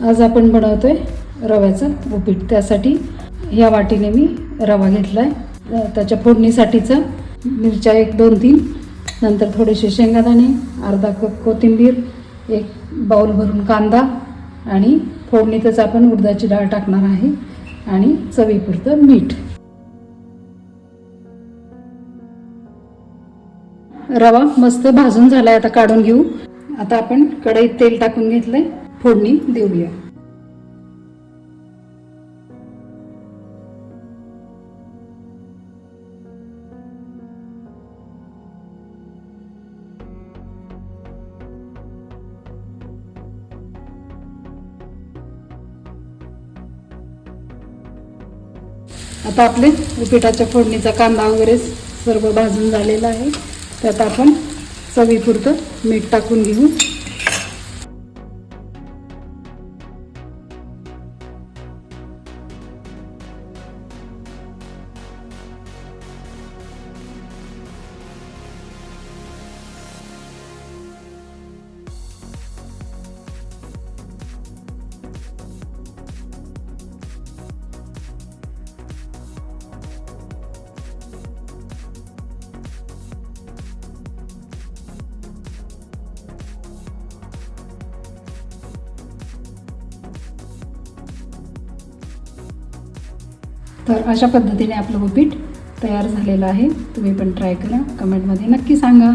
आज आपण बनवतोय रव्याचं उपीट. त्यासाठी या वाटीने मी रवा घेतलाय. त्याच्या फोडणीसाठीचा मिरच्या 1-2-3, नंतर थोडेसे शेंगादाणे, अर्धा कप कोथिंबीर, 1 बाउल भरून कांदा आणि फोडणीतच आपण उडदाची डाळ टाकणार आहे आणि चवीपुरतं मीठ. रवा मस्त भाजून झालाय, आता काढून घेऊ. आता आपण कढईत तेल टाकून घेतलंय, फोडणी देऊया. आता आपले उपीटाच्या फोडणीचा कांदा वगैरे सर्व भाजून झालेला आहे. त्यात आपण चवीपुरतं मीठ टाकून घेऊ. तर अशा पद्धतीने आपलं उपीट तयार झालेलं आहे. तुम्ही पण ट्राय करा, कमेंटमध्ये नक्की सांगा.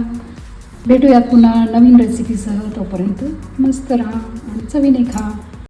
भेटूयात पुन्हा नवीन रेसिपीसह. तोपर्यंत मस्त राहा आणि चवीने खा.